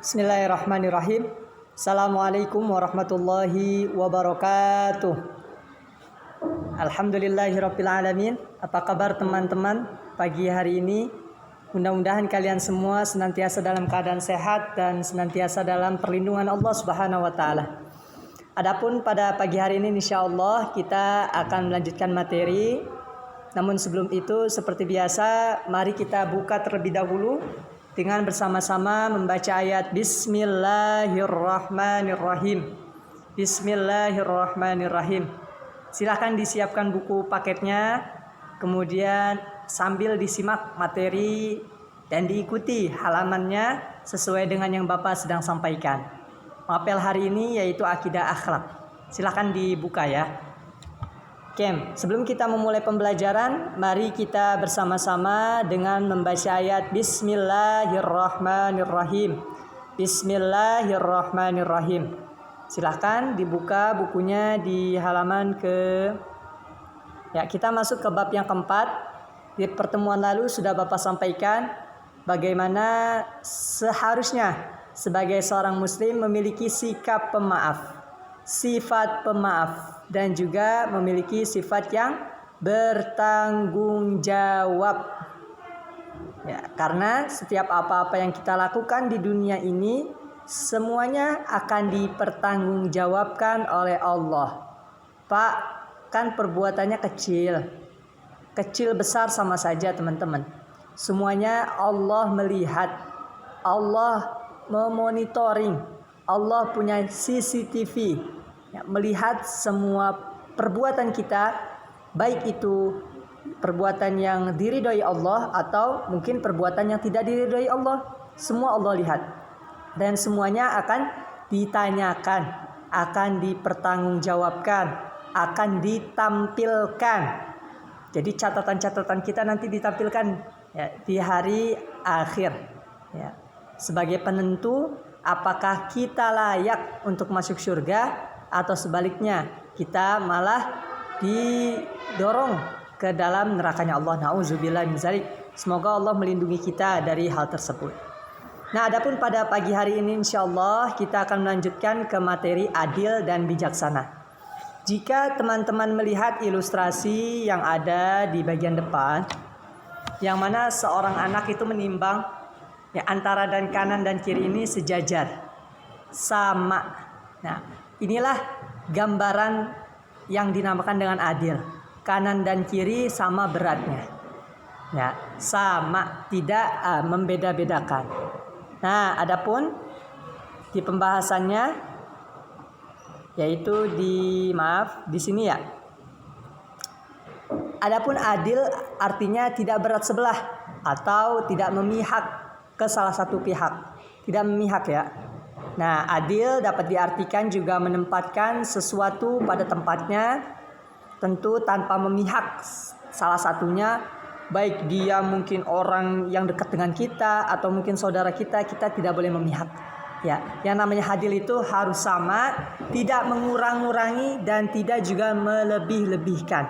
Bismillahirrahmanirrahim. Assalamualaikum warahmatullahi wabarakatuh. Alhamdulillahirabbil alamin. Apa kabar teman-teman pagi hari ini? Mudah-mudahan kalian semua senantiasa dalam keadaan sehat dan senantiasa dalam perlindungan Allah Subhanahu wa taala. Adapun pada pagi hari ini insyaallah kita akan melanjutkan materi. Namun sebelum itu seperti biasa mari kita buka terlebih dahulu dengan bersama-sama membaca ayat Bismillahirrahmanirrahim. Bismillahirrahmanirrahim. Silakan disiapkan buku paketnya, kemudian sambil disimak materi dan diikuti halamannya sesuai dengan yang Bapak sedang sampaikan. Mapel hari ini yaitu akidah akhlak. Silakan dibuka ya. Oke, sebelum kita memulai pembelajaran, mari kita bersama-sama dengan membaca ayat Bismillahirrahmanirrahim. Bismillahirrahmanirrahim. Silahkan dibuka bukunya di halaman kita masuk ke bab yang keempat. Di pertemuan lalu sudah Bapak sampaikan bagaimana seharusnya sebagai seorang muslim memiliki sikap pemaaf, sifat pemaaf, dan juga memiliki sifat yang bertanggung jawab. Ya, karena setiap apa-apa yang kita lakukan di dunia ini semuanya akan dipertanggungjawabkan oleh Allah. Pak, kan perbuatannya kecil. Kecil besar sama saja teman-teman. Semuanya Allah melihat. Allah memonitoring. Allah punya CCTV. Ya, melihat semua perbuatan kita, baik itu perbuatan yang diridhoi Allah atau mungkin perbuatan yang tidak diridhoi Allah, semua Allah lihat dan semuanya akan ditanyakan, akan dipertanggungjawabkan, akan ditampilkan. Jadi catatan-catatan kita nanti ditampilkan ya, di hari akhir ya, sebagai penentu apakah kita layak untuk masuk surga atau sebaliknya kita malah didorong ke dalam nerakanya Allah. Nauzubillah min dzalik. Semoga Allah melindungi kita dari hal tersebut. Nah, adapun pada pagi hari ini insyaallah kita akan melanjutkan ke materi adil dan bijaksana. Jika teman-teman melihat ilustrasi yang ada di bagian depan, yang mana seorang anak itu menimbang ya, antara dan kanan dan kiri ini sejajar, sama. Nah, inilah gambaran yang dinamakan dengan adil. Kanan dan kiri sama beratnya. Ya, sama, tidak membeda-bedakan. Nah, adapun di pembahasannya yaitu di sini ya. Adapun adil artinya tidak berat sebelah atau tidak memihak ke salah satu pihak. Tidak memihak ya. Nah, adil dapat diartikan juga menempatkan sesuatu pada tempatnya, tentu tanpa memihak salah satunya, baik dia mungkin orang yang dekat dengan kita atau mungkin saudara kita tidak boleh memihak. Ya, yang namanya adil itu harus sama, tidak mengurang-urangi dan tidak juga melebih-lebihkan.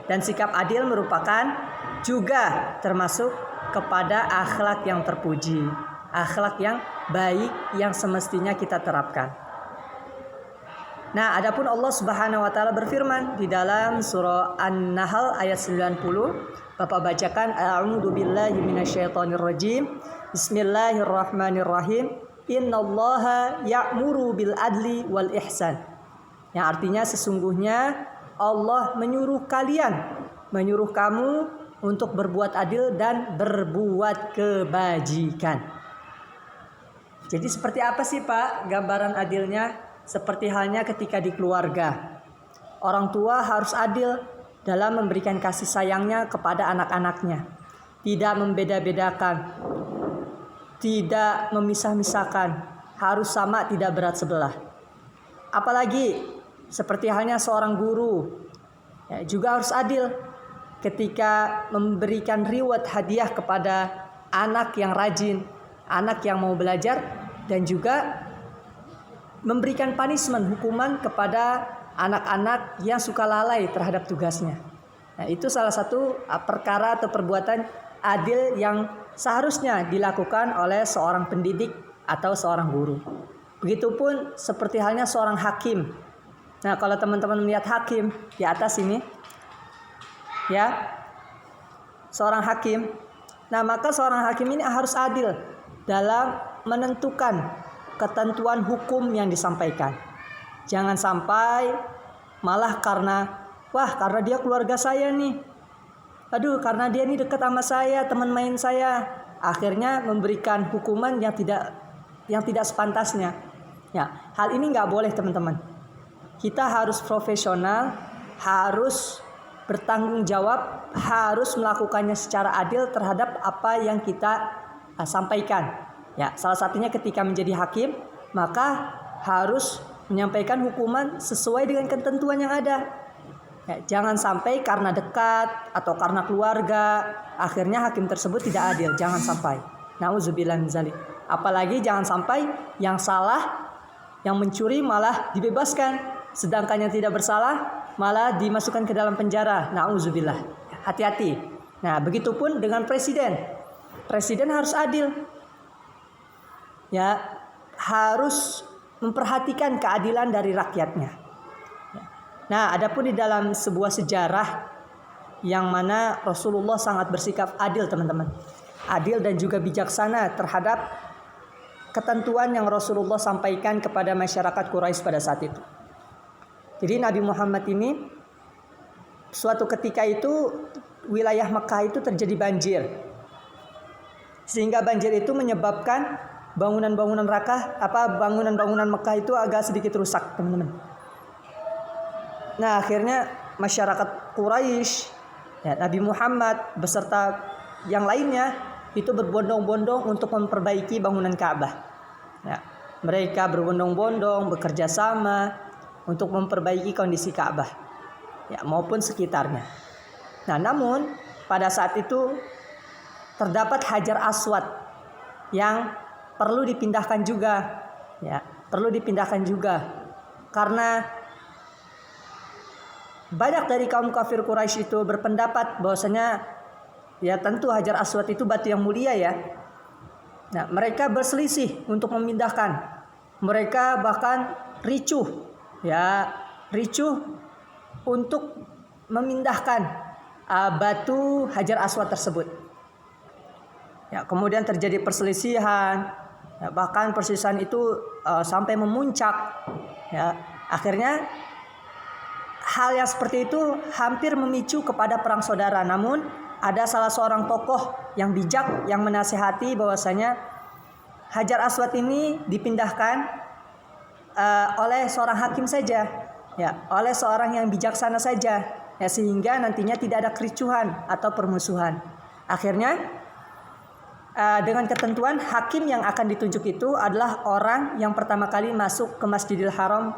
Dan sikap adil merupakan juga termasuk kepada akhlak yang terpuji, akhlak yang baik yang semestinya kita terapkan. Nah, adapun Allah Subhanahu wa taala berfirman di dalam surah An-Nahl ayat 90, Bapak bacakan a'udzu billahi minasyaitonir rajim. Bismillahirrahmanirrahim. Innallaha ya'muru bil adli wal ihsan. Yang artinya sesungguhnya Allah menyuruh kamu untuk berbuat adil dan berbuat kebajikan. Jadi seperti apa sih Pak gambaran adilnya? Seperti halnya ketika di keluarga. Orang tua harus adil dalam memberikan kasih sayangnya kepada anak-anaknya. Tidak membeda-bedakan. Tidak memisah-misahkan. Harus sama, tidak berat sebelah. Apalagi seperti halnya seorang guru. Ya, juga harus adil ketika memberikan reward hadiah kepada anak yang rajin, anak yang mau belajar, dan juga memberikan punishment, hukuman kepada anak-anak yang suka lalai terhadap tugasnya. Nah, itu salah satu perkara atau perbuatan adil yang seharusnya dilakukan oleh seorang pendidik atau seorang guru. Begitupun seperti halnya seorang hakim. Nah, kalau teman-teman melihat hakim di atas ini, ya, seorang hakim. Nah, maka seorang hakim ini harus adil dalam menentukan ketentuan hukum yang disampaikan. Jangan sampai malah karena dia keluarga saya nih. Aduh, karena dia nih dekat sama saya, teman main saya, akhirnya memberikan hukuman yang tidak sepantasnya. Ya, hal ini nggak boleh, teman-teman. Kita harus profesional, harus bertanggung jawab, harus melakukannya secara adil terhadap apa yang kita sampaikan. Ya, salah satunya ketika menjadi hakim, maka harus menyampaikan hukuman sesuai dengan ketentuan yang ada. Ya, jangan sampai karena dekat atau karena keluarga akhirnya hakim tersebut tidak adil. Jangan sampai. Nauzubillah min dzalik. Apalagi jangan sampai yang salah, yang mencuri malah dibebaskan, sedangkan yang tidak bersalah malah dimasukkan ke dalam penjara. Nauzubillah. Hati-hati. Nah, begitupun dengan presiden. Presiden harus adil. Ya, harus memperhatikan keadilan dari rakyatnya. Nah, adapun di dalam sebuah sejarah yang mana Rasulullah sangat bersikap adil, teman-teman. Adil dan juga bijaksana terhadap ketentuan yang Rasulullah sampaikan kepada masyarakat Quraisy pada saat itu. Jadi Nabi Muhammad ini suatu ketika itu wilayah Mekah itu terjadi banjir. Sehingga banjir itu menyebabkan bangunan-bangunan Mekah itu agak sedikit rusak, teman-teman. Nah, akhirnya masyarakat Quraisy, ya, Nabi Muhammad beserta yang lainnya itu berbondong-bondong untuk memperbaiki bangunan Ka'bah. Ya, mereka berbondong-bondong bekerja sama untuk memperbaiki kondisi Ka'bah, ya, maupun sekitarnya. Nah, namun pada saat itu terdapat Hajar Aswad yang perlu dipindahkan juga, ya, karena banyak dari kaum kafir Quraisy itu berpendapat bahwasanya ya tentu Hajar Aswad itu batu yang mulia, ya. Nah, mereka berselisih untuk memindahkan. Mereka bahkan ricuh untuk memindahkan batu Hajar Aswad tersebut. Ya, kemudian terjadi perselisihan, ya, bahkan perselisihan itu sampai memuncak. Ya, akhirnya hal yang seperti itu hampir memicu kepada perang saudara. Namun ada salah seorang tokoh yang bijak yang menasihati bahwasanya Hajar Aswad ini dipindahkan oleh seorang hakim saja, ya, oleh seorang yang bijaksana saja, ya, sehingga nantinya tidak ada kericuhan atau permusuhan. Akhirnya dengan ketentuan hakim yang akan ditunjuk itu adalah orang yang pertama kali masuk ke Masjidil Haram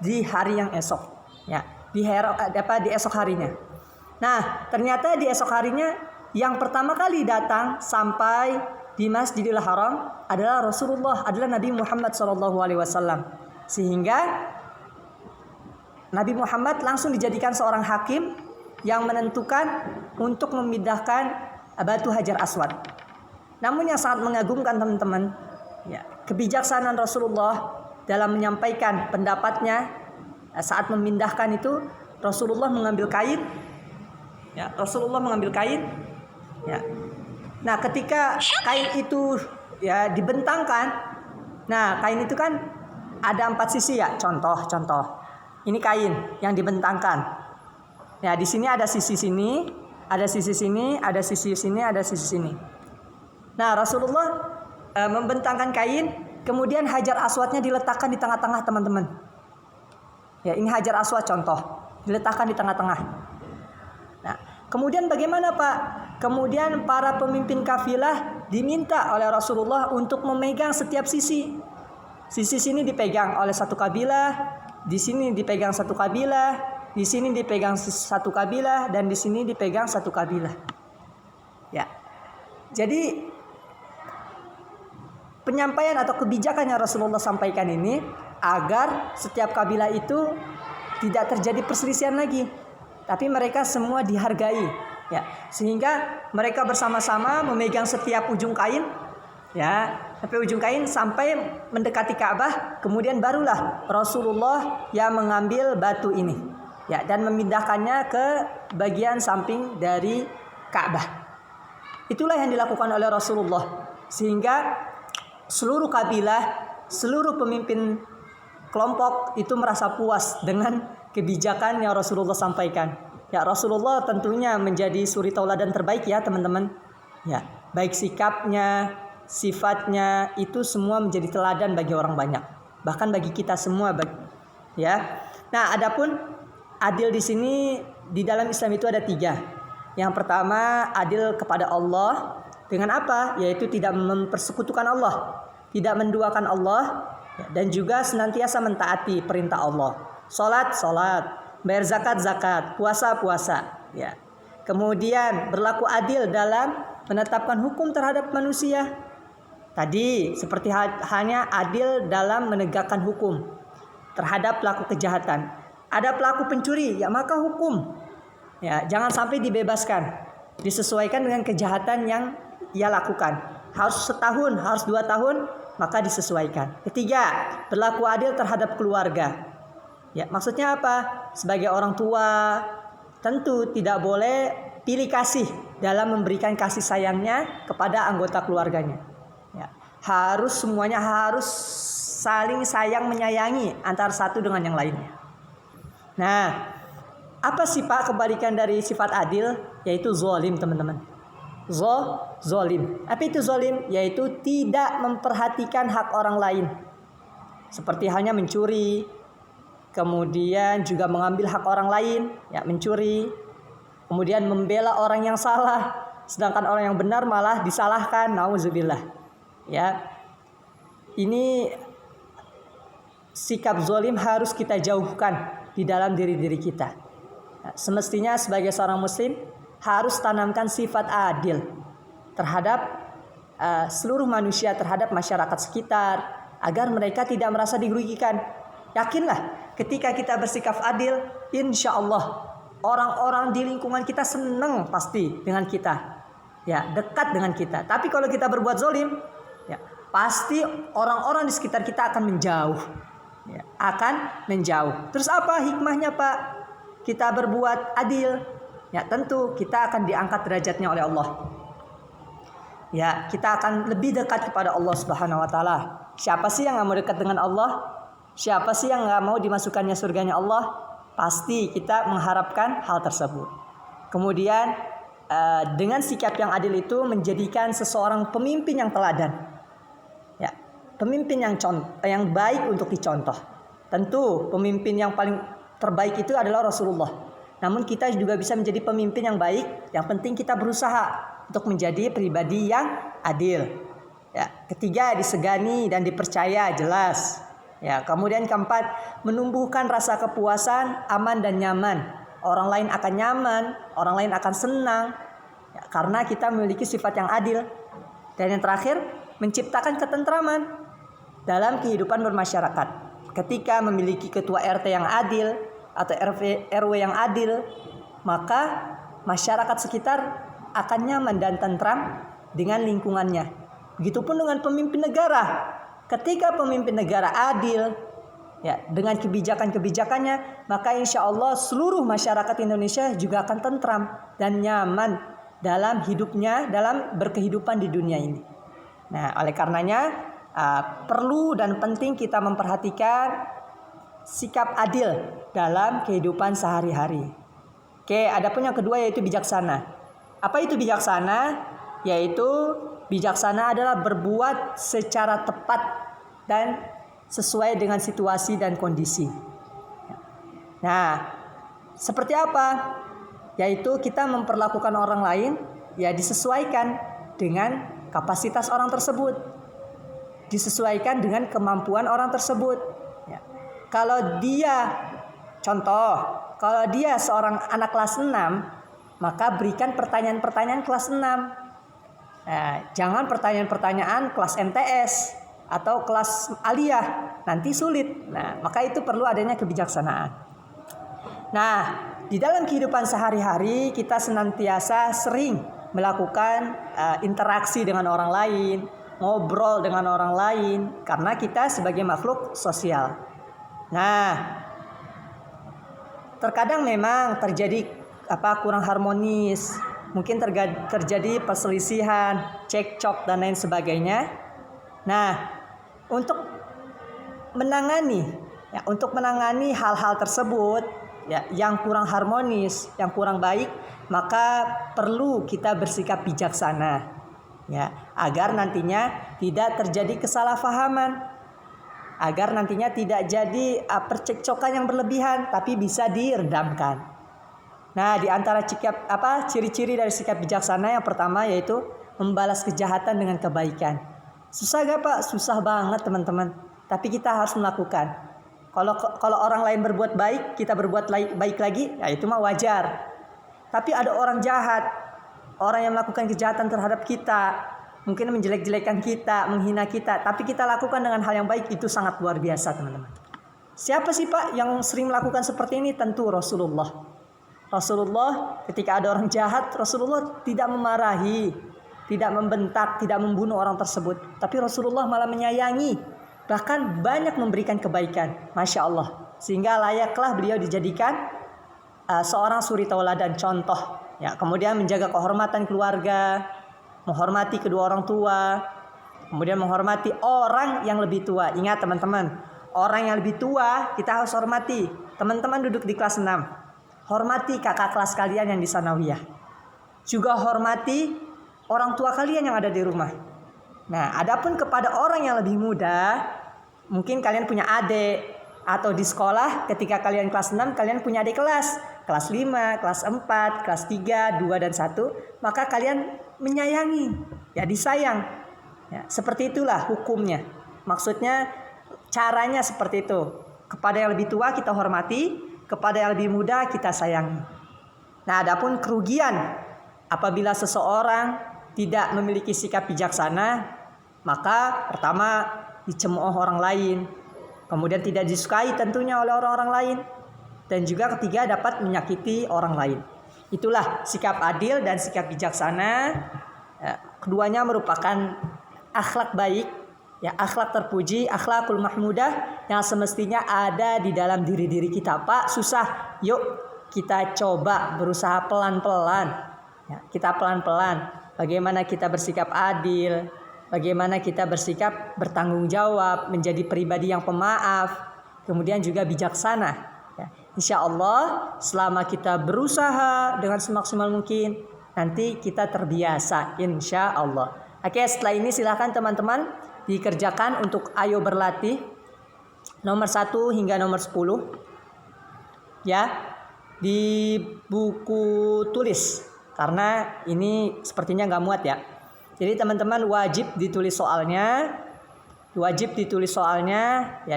di hari yang esok, ya. Di esok harinya. Nah, ternyata di esok harinya yang pertama kali datang sampai di Masjidil Haram adalah Rasulullah, adalah Nabi Muhammad SAW. Sehingga Nabi Muhammad langsung dijadikan seorang hakim yang menentukan untuk memindahkan batu Hajar Aswad. Namun yang sangat mengagumkan, teman-teman, ya, kebijaksanaan Rasulullah dalam menyampaikan pendapatnya. Saat memindahkan itu Rasulullah mengambil kain, ya, ya. Nah, ketika kain itu, ya, dibentangkan, nah, kain itu kan ada 4 sisi, ya. Contoh, ini kain yang dibentangkan. Ya, di sini ada sisi sini, ada sisi sini, ada sisi sini, ada sisi sini. Nah, Rasulullah membentangkan kain, kemudian Hajar Aswadnya diletakkan di tengah-tengah, teman-teman. Ya, ini Hajar Aswad contoh, diletakkan di tengah-tengah. Nah, kemudian bagaimana, Pak? Kemudian para pemimpin kafilah diminta oleh Rasulullah untuk memegang setiap sisi. Sisi sini dipegang oleh satu kabilah, di sini dipegang satu kabilah, di sini dipegang satu kabilah, dan di sini dipegang satu kabilah. Ya. Jadi penyampaian atau kebijakan yang Rasulullah sampaikan ini agar setiap kabilah itu tidak terjadi perselisihan lagi, tapi mereka semua dihargai, ya, sehingga mereka bersama-sama memegang setiap ujung kain, ya, sampai ujung kain sampai mendekati Ka'bah, kemudian barulah Rasulullah yang mengambil batu ini ya dan memindahkannya ke bagian samping dari Ka'bah. Itulah yang dilakukan oleh Rasulullah sehingga seluruh kabilah, seluruh pemimpin kelompok itu merasa puas dengan kebijakan yang Rasulullah sampaikan. Ya, Rasulullah tentunya menjadi suri tauladan terbaik ya teman-teman. Ya, baik sikapnya, sifatnya itu semua menjadi teladan bagi orang banyak, bahkan bagi kita semua ya. Nah, adapun adil di sini di dalam Islam itu ada 3. Yang pertama, adil kepada Allah dengan apa? Yaitu tidak mempersekutukan Allah, tidak menduakan Allah, dan juga senantiasa mentaati perintah Allah. Salat, bayar zakat, puasa. Ya. Kemudian berlaku adil dalam menetapkan hukum terhadap manusia. Tadi seperti hanya adil dalam menegakkan hukum terhadap pelaku kejahatan. Ada pelaku pencuri, ya maka hukum. Ya, jangan sampai dibebaskan, disesuaikan dengan kejahatan yang ia lakukan. Harus setahun, harus 2 tahun, maka disesuaikan. Ketiga, berlaku adil terhadap keluarga. Ya, maksudnya apa? Sebagai orang tua, tentu tidak boleh pilih kasih dalam memberikan kasih sayangnya kepada anggota keluarganya. Ya, semuanya harus saling sayang menyayangi antara satu dengan yang lainnya. Nah, apa sih Pak kebalikan dari sifat adil? Yaitu zolim teman-teman. Zolim. Apa itu zolim? Yaitu tidak memperhatikan hak orang lain. Seperti hanya mencuri, kemudian juga mengambil hak orang lain, ya mencuri, kemudian membela orang yang salah, sedangkan orang yang benar malah disalahkan. Nauzubillah. Ya. Ini sikap zolim harus kita jauhkan di dalam diri kita. Semestinya sebagai seorang muslim harus tanamkan sifat adil terhadap seluruh manusia, terhadap masyarakat sekitar, agar mereka tidak merasa dirugikan. Yakinlah ketika kita bersikap adil, insya Allah orang-orang di lingkungan kita senang pasti dengan kita, ya dekat dengan kita. Tapi kalau kita berbuat zolim, ya pasti orang-orang di sekitar kita akan menjauh, ya, akan menjauh. Terus apa hikmahnya Pak? Kita berbuat adil, ya tentu kita akan diangkat derajatnya oleh Allah. Ya, kita akan lebih dekat kepada Allah Subhanahu wa taala. Siapa sih yang enggak mau dekat dengan Allah? Siapa sih yang enggak mau dimasukkannya surganya Allah? Pasti kita mengharapkan hal tersebut. Kemudian dengan sikap yang adil itu menjadikan seseorang pemimpin yang teladan. Ya, pemimpin yang baik untuk dicontoh. Tentu pemimpin yang paling terbaik itu adalah Rasulullah. Namun kita juga bisa menjadi pemimpin yang baik. Yang penting kita berusaha untuk menjadi pribadi yang adil. Ya, ketiga, disegani dan dipercaya, jelas. Ya, kemudian keempat, menumbuhkan rasa kepuasan, aman dan nyaman. Orang lain akan nyaman, orang lain akan senang, ya, karena kita memiliki sifat yang adil. Dan yang terakhir, menciptakan ketentraman dalam kehidupan bermasyarakat. Ketika memiliki ketua RT yang adil atau RW yang adil, maka masyarakat sekitar akan nyaman dan tentram dengan lingkungannya. Begitupun dengan pemimpin negara. Ketika pemimpin negara adil, ya, dengan kebijakan-kebijakannya, maka insya Allah seluruh masyarakat Indonesia juga akan tentram dan nyaman dalam hidupnya, dalam berkehidupan di dunia ini. Nah, oleh karenanya perlu dan penting kita memperhatikan sikap adil dalam kehidupan sehari-hari. Oke, adapun yang kedua yaitu bijaksana. Apa itu bijaksana? Yaitu bijaksana adalah berbuat secara tepat dan sesuai dengan situasi dan kondisi. Nah, seperti apa? Yaitu kita memperlakukan orang lain ya disesuaikan dengan kapasitas orang tersebut, disesuaikan dengan kemampuan orang tersebut. Ya. Kalau dia, contoh, kalau dia seorang anak kelas 6, maka berikan pertanyaan-pertanyaan kelas 6. Nah, jangan pertanyaan-pertanyaan kelas MTS atau kelas aliyah, nanti sulit. Nah, maka itu perlu adanya kebijaksanaan. Nah, di dalam kehidupan sehari-hari kita senantiasa sering melakukan interaksi dengan orang lain, ngobrol dengan orang lain, karena kita sebagai makhluk sosial. Nah, terkadang memang terjadi kurang harmonis, mungkin terjadi perselisihan, cekcok dan lain sebagainya. Nah, untuk menangani hal-hal tersebut yang kurang harmonis, yang kurang baik, maka perlu kita bersikap bijaksana agar nantinya tidak terjadi kesalahpahaman, agar nantinya tidak jadi percekcokan yang berlebihan, tapi bisa diredamkan. Nah, di antara ciri-ciri dari sikap bijaksana yang pertama yaitu membalas kejahatan dengan kebaikan. Susah gak Pak? Susah banget teman-teman. Tapi kita harus melakukan. Kalau orang lain berbuat baik, kita berbuat baik lagi, ya itu mah wajar. Tapi ada orang jahat, orang yang melakukan kejahatan terhadap kita, mungkin menjelek-jelekan kita, menghina kita, tapi kita lakukan dengan hal yang baik, itu sangat luar biasa teman-teman. Siapa sih Pak yang sering melakukan seperti ini? Tentu Rasulullah. Rasulullah ketika ada orang jahat, Rasulullah tidak memarahi, tidak membentak, tidak membunuh orang tersebut, tapi Rasulullah malah menyayangi, bahkan banyak memberikan kebaikan. Masya Allah. Sehingga layaklah beliau dijadikan seorang suri tauladan, contoh. Kemudian menjaga kehormatan keluarga, menghormati kedua orang tua, kemudian menghormati orang yang lebih tua. Ingat teman-teman, orang yang lebih tua kita harus hormati. Teman-teman duduk di kelas 6, hormati kakak kelas kalian yang di sanawiyah. Juga hormati orang tua kalian yang ada di rumah. Nah, adapun kepada orang yang lebih muda, mungkin kalian punya adik, atau di sekolah ketika kalian kelas 6 kalian punya adik kelas 5, kelas 4, kelas 3, 2 dan 1, maka kalian menyayangi, disayang. Seperti itulah hukumnya. Maksudnya caranya seperti itu. Kepada yang lebih tua kita hormati, kepada yang lebih muda kita sayangi. Nah, adapun kerugian apabila seseorang tidak memiliki sikap bijaksana, maka pertama dicemooh orang lain, kemudian tidak disukai tentunya oleh orang-orang lain, dan juga ketiga dapat menyakiti orang lain. Itulah sikap adil dan sikap bijaksana. Keduanya merupakan akhlak baik, akhlak terpuji, akhlakul mahmudah yang semestinya ada di dalam diri-diri kita. Pak, susah. Yuk kita coba berusaha pelan-pelan. Kita pelan-pelan. Bagaimana kita bersikap adil, bagaimana kita bersikap bertanggung jawab, menjadi pribadi yang pemaaf, kemudian juga bijaksana. Insya Allah selama kita berusaha dengan semaksimal mungkin, nanti kita terbiasa insya Allah. Oke, setelah ini silakan teman-teman dikerjakan untuk ayo berlatih nomor 1 hingga nomor 10 di buku tulis, karena ini sepertinya nggak muat ya. Jadi teman-teman wajib ditulis soalnya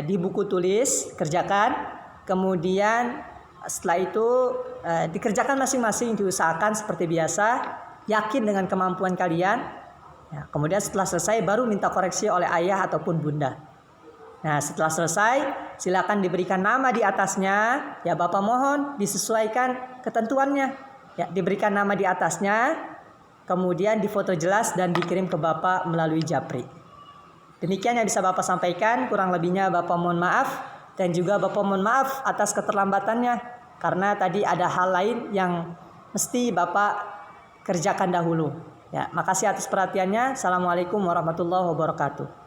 di buku tulis, kerjakan. Kemudian setelah itu dikerjakan masing-masing, diusahakan seperti biasa, yakin dengan kemampuan kalian. Kemudian setelah selesai baru minta koreksi oleh ayah ataupun bunda. Nah, setelah selesai silakan diberikan nama di atasnya. Bapak mohon disesuaikan ketentuannya. Diberikan nama di atasnya, kemudian difoto jelas dan dikirim ke Bapak melalui Japri. Demikian yang bisa Bapak sampaikan, kurang lebihnya Bapak mohon maaf. Dan juga Bapak mohon maaf atas keterlambatannya, karena tadi ada hal lain yang mesti Bapak kerjakan dahulu. Makasih atas perhatiannya. Assalamualaikum warahmatullahi wabarakatuh.